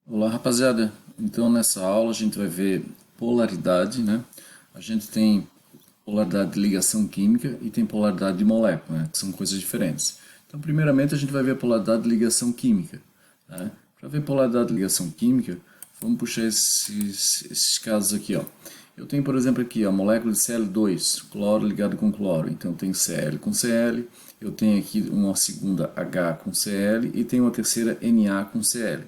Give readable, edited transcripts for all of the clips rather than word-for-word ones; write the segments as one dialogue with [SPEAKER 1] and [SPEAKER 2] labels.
[SPEAKER 1] Olá, rapaziada. Então, nessa aula a gente vai ver polaridade, né? A gente tem polaridade de ligação química e tem polaridade de molécula, né? Que são coisas diferentes. Então, primeiramente a gente vai ver a polaridade de ligação química, né? Para ver polaridade de ligação química, vamos puxar esses casos aqui, ó. Eu tenho, por exemplo, aqui a molécula de Cl2, cloro ligado com cloro. Então, eu tenho Cl com Cl, eu tenho aqui uma segunda H com Cl e tenho uma terceira Na com Cl.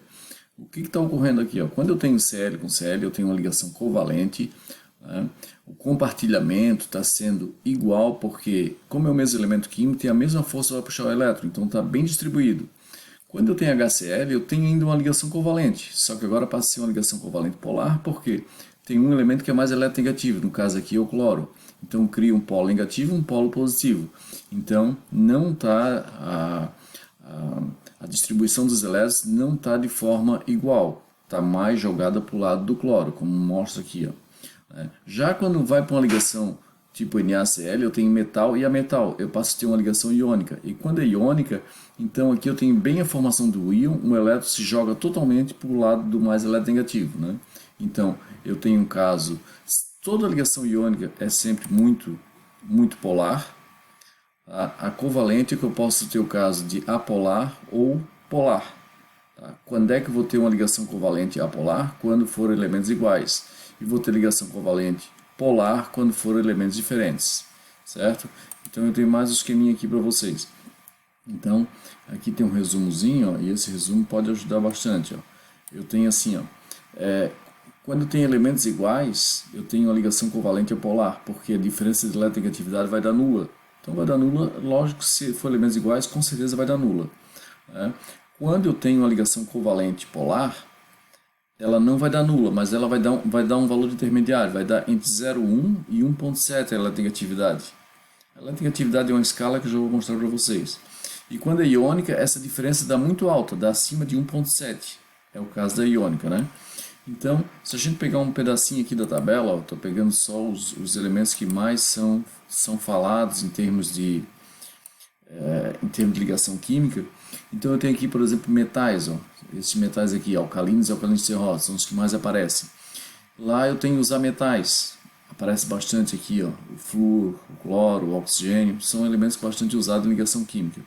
[SPEAKER 1] O que está ocorrendo aqui? Ó? Quando eu tenho Cl com Cl, eu tenho uma ligação covalente, né? O compartilhamento está sendo igual porque, como é o mesmo elemento químico, tem a mesma força para puxar o elétron, então está bem distribuído. Quando eu tenho HCl, eu tenho ainda uma ligação covalente, só que agora passa a ser uma ligação covalente polar, porque tem um elemento que é mais eletronegativo, no caso aqui é o cloro. Então cria um polo negativo e um polo positivo. Então não está a distribuição dos elétrons não está de forma igual, está mais jogada para o lado do cloro, como mostra aqui. Ó. Já quando vai para uma ligação tipo NaCl, eu tenho metal e ametal, eu passo a ter uma ligação iônica. E quando é iônica, então aqui eu tenho bem a formação do íon, o elétron se joga totalmente para o lado do mais eletronegativo. Né? Então eu tenho um caso, toda ligação iônica é sempre muito polar. A covalente é que eu posso ter o caso de apolar ou polar. Tá? Quando é que eu vou ter uma ligação covalente apolar? Quando forem elementos iguais. E vou ter ligação covalente polar quando forem elementos diferentes. Certo? Então eu tenho mais um esqueminha aqui para vocês. Então, aqui tem um resumozinho, ó, e esse resumo pode ajudar bastante. Ó. Eu tenho assim, ó, quando tem elementos iguais, eu tenho uma ligação covalente polar, porque a diferença de eletronegatividade vai dar nula. Então vai dar nula, lógico que se for elementos iguais, com certeza vai dar nula. Né? Quando eu tenho uma ligação covalente polar, ela não vai dar nula, mas ela vai dar um valor intermediário, vai dar entre 0,1 e 1,7 a eletronegatividade. A eletronegatividade é uma escala que eu já vou mostrar para vocês. E quando é iônica, essa diferença dá muito alta, dá acima de 1,7. É o caso da iônica, né? Então, se a gente pegar um pedacinho aqui da tabela, estou pegando só os elementos que mais são falados em termos de ligação química. Então eu tenho aqui, por exemplo, metais. Ó, esses metais aqui, alcalinos e alcalinos serrosos, são os que mais aparecem. Lá eu tenho os ametais. Aparece bastante aqui, ó, o flúor, o cloro, o oxigênio. São elementos bastante usados em ligação química,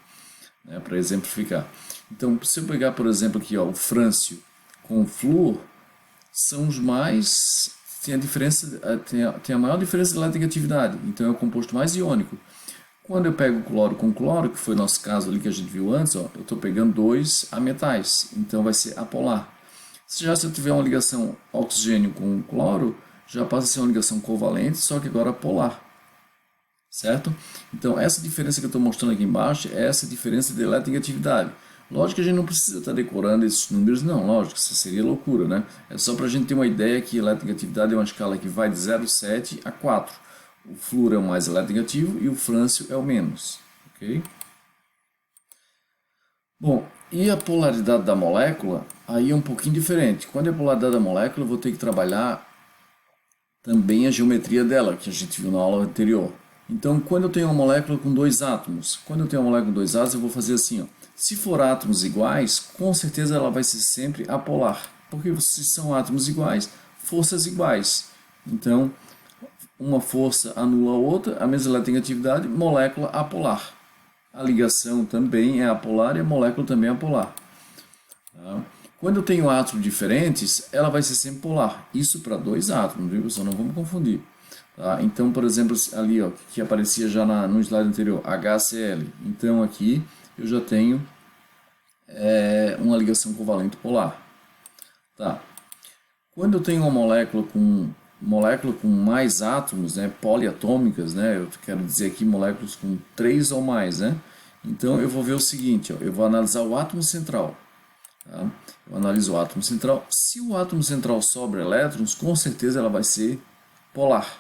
[SPEAKER 1] né, para exemplificar. Então, se eu pegar, por exemplo, aqui, ó, o frâncio com o flúor, são os mais tem a maior diferença de eletronegatividade, então é o composto mais iônico. Quando eu pego o cloro com cloro, que foi o nosso caso ali que a gente viu antes, ó, eu estou pegando dois ametais, então vai ser apolar. Se eu tiver uma ligação oxigênio com cloro, já passa a ser uma ligação covalente, só que agora polar. Certo? Então essa diferença que eu estou mostrando aqui embaixo é essa diferença de eletronegatividade. Lógico que a gente não precisa estar decorando esses números, não, lógico, isso seria loucura, né? É só para a gente ter uma ideia que a eletronegatividade é uma escala que vai de 0,7 a 4. O flúor é o mais eletronegativo e o frâncio é o menos, ok? Bom, e a polaridade da molécula, aí é um pouquinho diferente. Quando é a polaridade da molécula, eu vou ter que trabalhar também a geometria dela, que a gente viu na aula anterior. Então, quando eu tenho uma molécula com dois átomos, eu vou fazer assim, ó. Se for átomos iguais, com certeza ela vai ser sempre apolar, porque se são átomos iguais, forças iguais. Então, uma força anula a outra, a mesma eletronegatividade, molécula apolar. A ligação também é apolar e a molécula também é apolar. Tá? Quando eu tenho átomos diferentes, ela vai ser sempre polar. Isso para dois átomos, viu? Só não vamos confundir. Tá? Então, por exemplo, ali ó, que aparecia já no slide anterior, HCl. Então aqui eu já tenho uma ligação covalente polar. Tá? Quando eu tenho uma molécula com mais átomos, né, poliatômicas, né, eu quero dizer aqui moléculas com 3 ou mais, né? Então eu vou ver o seguinte, ó, eu vou analisar o átomo central. Tá? Eu analiso o átomo central. Se o átomo central sobra elétrons, com certeza ela vai ser polar.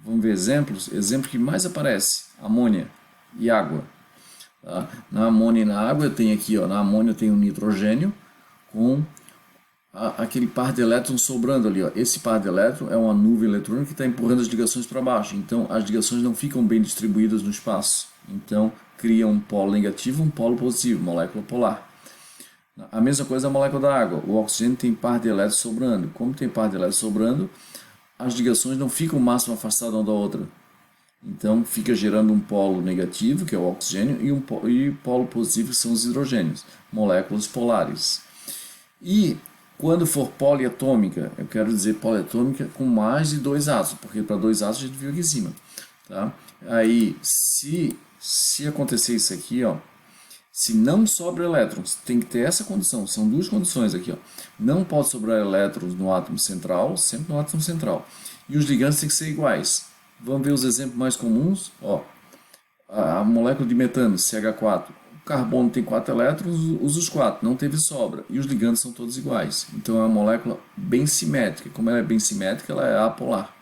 [SPEAKER 1] Vamos ver exemplos. Exemplo que mais aparece: amônia e água. Tá? Na amônia e na água eu tenho aqui, ó, na amônia eu tenho nitrogênio com aquele par de elétrons sobrando ali. Ó. Esse par de elétrons é uma nuvem eletrônica que está empurrando as ligações para baixo. Então as ligações não ficam bem distribuídas no espaço. Então cria um polo negativo e um polo positivo, molécula polar. A mesma coisa a molécula da água. O oxigênio tem par de elétrons sobrando. Como tem par de elétrons sobrando, as ligações não ficam o máximo afastadas uma da outra. Então fica gerando um polo negativo, que é o oxigênio, e o polo positivo, que são os hidrogênios, moléculas polares. E quando for poliatômica, eu quero dizer poliatômica com mais de dois átomos, porque para dois átomos a gente viu aqui em cima. Tá? Aí, se acontecer isso aqui, ó, se não sobra elétrons, tem que ter essa condição, são duas condições aqui. Ó. Não pode sobrar elétrons no átomo central, sempre no átomo central. E os ligantes têm que ser iguais. Vamos ver os exemplos mais comuns. Ó, a molécula de metano, CH4. O carbono tem 4 elétrons, usa os 4, não teve sobra. E os ligantes são todos iguais. Então é uma molécula bem simétrica. Como ela é bem simétrica, ela é apolar.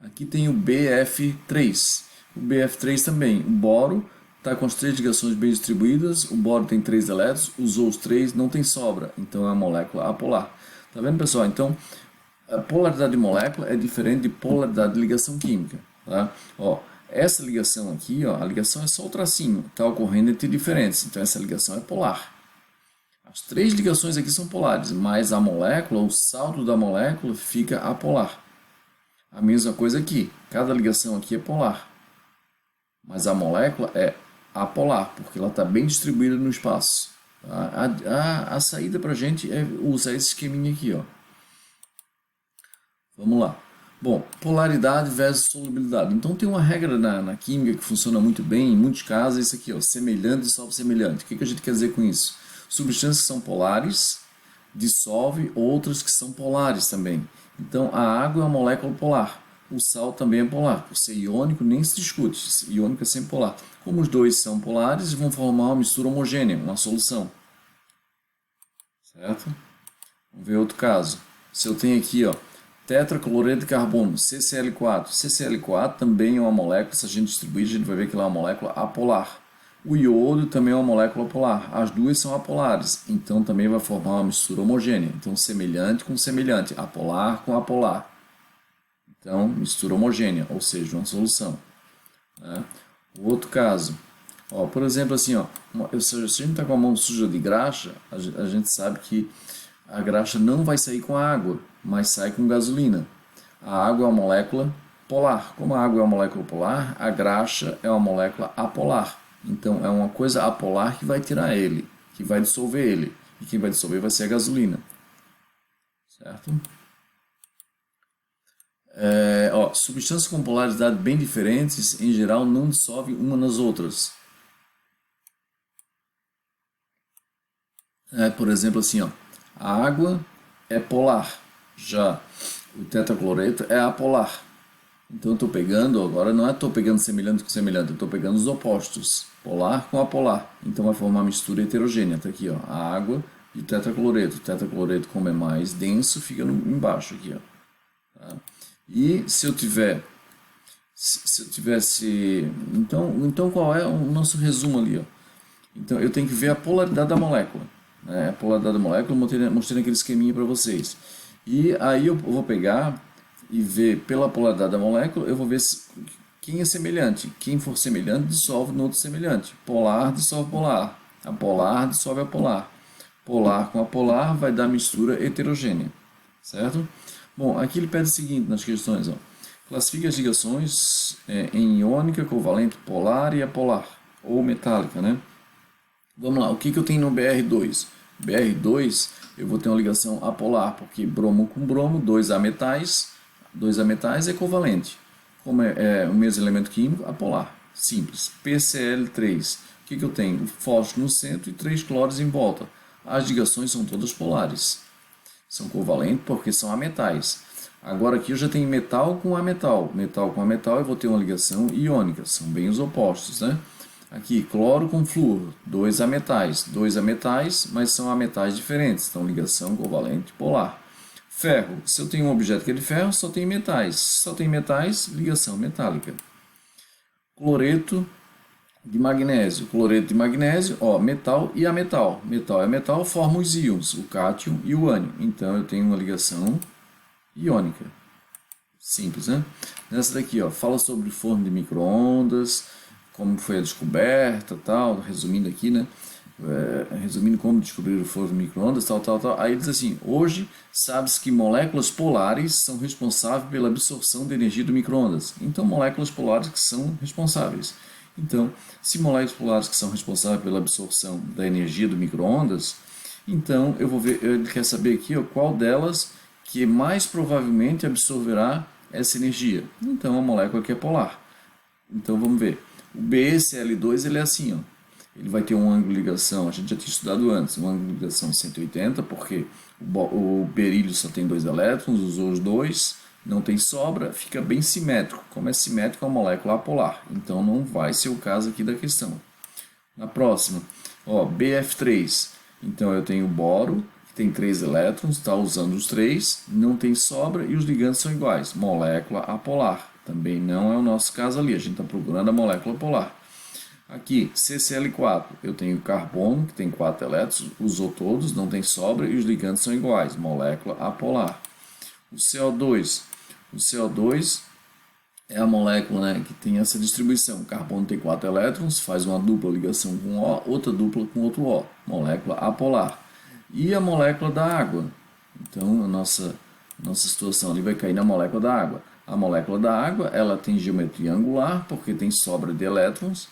[SPEAKER 1] Aqui tem o BF3. O BF3 também. O boro está com as 3 ligações bem distribuídas. O boro tem 3 elétrons, usou os 3, não tem sobra. Então é uma molécula apolar. Tá vendo, pessoal? Então, a polaridade de molécula é diferente de polaridade de ligação química. Tá? Ó, essa ligação aqui, ó, a ligação é só o tracinho. Está ocorrendo entre diferentes. Então essa ligação é polar. As 3 ligações aqui são polares, mas a molécula, o saldo da molécula fica apolar. A mesma coisa aqui. Cada ligação aqui é polar. Mas a molécula é apolar, porque ela está bem distribuída no espaço. A saída para a gente é usar esse esqueminha aqui. Ó. Vamos lá. Bom, polaridade versus solubilidade. Então tem uma regra na química que funciona muito bem, em muitos casos, é isso aqui, ó, semelhante dissolve semelhante. O que a gente quer dizer com isso? Substâncias que são polares dissolve outras que são polares também. Então a água é uma molécula polar. O sal também é polar. Por ser iônico, nem se discute. Iônico é sempre polar. Como os dois são polares, vão formar uma mistura homogênea, uma solução. Certo? Vamos ver outro caso. Se eu tenho aqui, ó, tetracloreto de carbono, CCl4. CCl4 também é uma molécula, se a gente distribuir, a gente vai ver que ela é uma molécula apolar. O iodo também é uma molécula polar. As duas são apolares, então também vai formar uma mistura homogênea. Então, semelhante com semelhante, apolar com apolar. Então, mistura homogênea, ou seja, uma solução. Né? O outro caso, ó, por exemplo, assim, ó, se a gente está com a mão suja de graxa, a gente sabe que a graxa não vai sair com a água, mas sai com gasolina. A água é uma molécula polar. Como a água é uma molécula polar, a graxa é uma molécula apolar. Então, é uma coisa apolar que vai tirar ele, que vai dissolver ele. E quem vai dissolver vai ser a gasolina. Certo? Ó, substâncias com polaridade bem diferentes, em geral, não dissolvem uma nas outras. Por exemplo, assim, ó, a água é polar, já o tetracloreto é apolar. Então, eu estou pegando, agora não é estou pegando semelhante com semelhante, eu estou pegando os opostos, polar com apolar. Então, vai formar uma mistura heterogênea. Está aqui, ó, a água e o tetracloreto. O tetracloreto, como é mais denso, fica embaixo aqui, ó. Tá? E se eu tivesse, então qual é o nosso resumo ali, ó? Então, eu tenho que ver a polaridade da molécula. Né? A polaridade da molécula, eu mostrei aquele esqueminha para vocês. E aí eu vou pegar e ver pela polaridade da molécula, eu vou ver quem é semelhante. Quem for semelhante dissolve no outro semelhante. Polar dissolve polar. Apolar dissolve apolar. Polar com apolar vai dar mistura heterogênea. Certo? Bom, aqui ele pede o seguinte nas questões. Ó. Classifique as ligações em iônica, covalente, polar e apolar. Ou metálica, né? Vamos lá, o que eu tenho no BR2? BR2 eu vou ter uma ligação apolar, porque bromo com bromo, dois ametais é covalente. Como é o mesmo elemento químico, apolar. Simples. PCl3, o que eu tenho? O fósforo no centro e 3 cloros em volta. As ligações são todas polares. São covalentes porque são ametais. Agora aqui eu já tenho metal com ametal. Metal com ametal eu vou ter uma ligação iônica. São bem os opostos, né? Aqui, cloro com flúor, dois ametais, mas são ametais diferentes, então ligação covalente polar. Ferro, se eu tenho um objeto que é de ferro, só tem metais, ligação metálica. Cloreto de magnésio, ó, metal e ametal. Metal e ametal formam os íons, o cátion e o ânion, então eu tenho uma ligação iônica. Simples, né? Nessa daqui, ó, fala sobre forno de micro-ondas, como foi a descoberta, tal, resumindo aqui, né? resumindo como descobrir o forno do micro-ondas, tal, tal, tal. Aí ele diz assim, hoje sabe-se que moléculas polares são responsáveis pela absorção da energia do micro-ondas. Então, moléculas polares que são responsáveis. Então, se moléculas polares que são responsáveis pela absorção da energia do micro-ondas, então eu vou ver, ele quer saber aqui ó, qual delas que mais provavelmente absorverá essa energia. Então, a molécula que é polar. Então, vamos ver. O BeCl2 ele é assim, ó. Ele vai ter um ângulo de ligação, a gente já tinha estudado antes, um ângulo de ligação 180, porque o berílio só tem 2 elétrons, usou os 2, não tem sobra, fica bem simétrico. Como é simétrico, é uma molécula apolar, então não vai ser o caso aqui da questão. Na próxima, ó, BF3, então eu tenho o boro, que tem 3 elétrons, está usando os 3, não tem sobra e os ligandos são iguais, molécula apolar. Também não é o nosso caso ali, a gente está procurando a molécula polar. Aqui, CCl4, eu tenho carbono, que tem 4 elétrons, usou todos, não tem sobra, e os ligandos são iguais, molécula apolar. O CO2 é a molécula, né, que tem essa distribuição. O carbono tem 4 elétrons, faz uma dupla ligação com O, outra dupla com outro O, molécula apolar. E a molécula da água. Então, a nossa situação ali vai cair na molécula da água. A molécula da água, ela tem geometria angular, porque tem sobra de elétrons.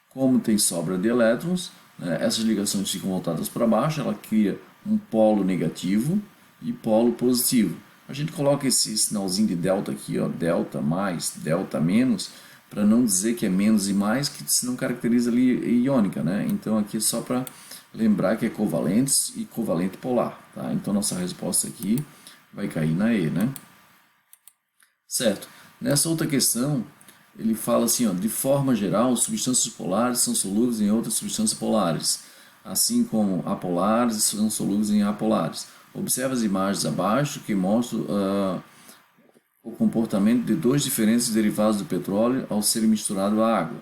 [SPEAKER 1] Como tem sobra de elétrons, né, essas ligações ficam voltadas para baixo, ela cria um polo negativo e polo positivo. A gente coloca esse sinalzinho de delta aqui, ó, delta mais, delta menos, para não dizer que é menos e mais, que senão caracteriza ali iônica, né? Então aqui é só para lembrar que é covalentes e covalente polar, tá? Então nossa resposta aqui vai cair na E, né? Certo. Nessa outra questão, ele fala assim, ó, de forma geral, substâncias polares são solúveis em outras substâncias polares, assim como apolares são solúveis em apolares. Observe as imagens abaixo que mostram o comportamento de 2 diferentes derivados do petróleo ao serem misturados à água.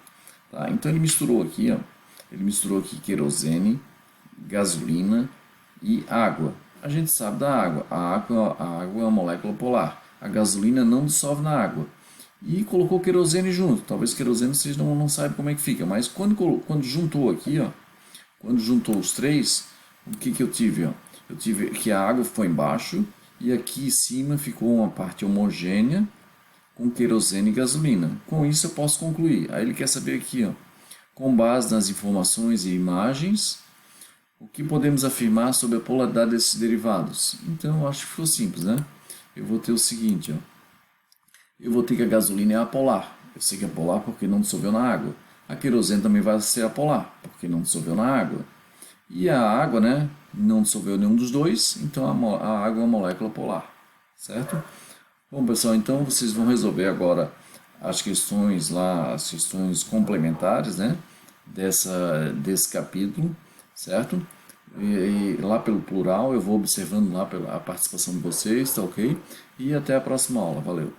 [SPEAKER 1] Tá? Então ele misturou aqui, ó, querosene, gasolina e água. A gente sabe da água. A água é uma molécula polar. A gasolina não dissolve na água. E colocou querosene junto. Talvez querosene vocês não saibam como é que fica. Mas quando juntou aqui, ó, quando juntou os 3, o que eu tive? Ó? Eu tive que a água foi embaixo e aqui em cima ficou uma parte homogênea com querosene e gasolina. Com isso eu posso concluir. Aí ele quer saber aqui, ó, com base nas informações e imagens, o que podemos afirmar sobre a polaridade desses derivados? Então eu acho que ficou simples, né? Eu vou ter o seguinte, ó. Eu vou ter que a gasolina é apolar. Eu sei que é apolar porque não dissolveu na água. A querosene também vai ser apolar, porque não dissolveu na água. E a água, né, não dissolveu nenhum dos dois, então a água é uma molécula polar, certo? Bom, pessoal, então vocês vão resolver agora as questões lá, as questões complementares, né, desse capítulo, certo? E lá pelo plural, eu vou observando lá a participação de vocês, tá ok? E até a próxima aula, valeu!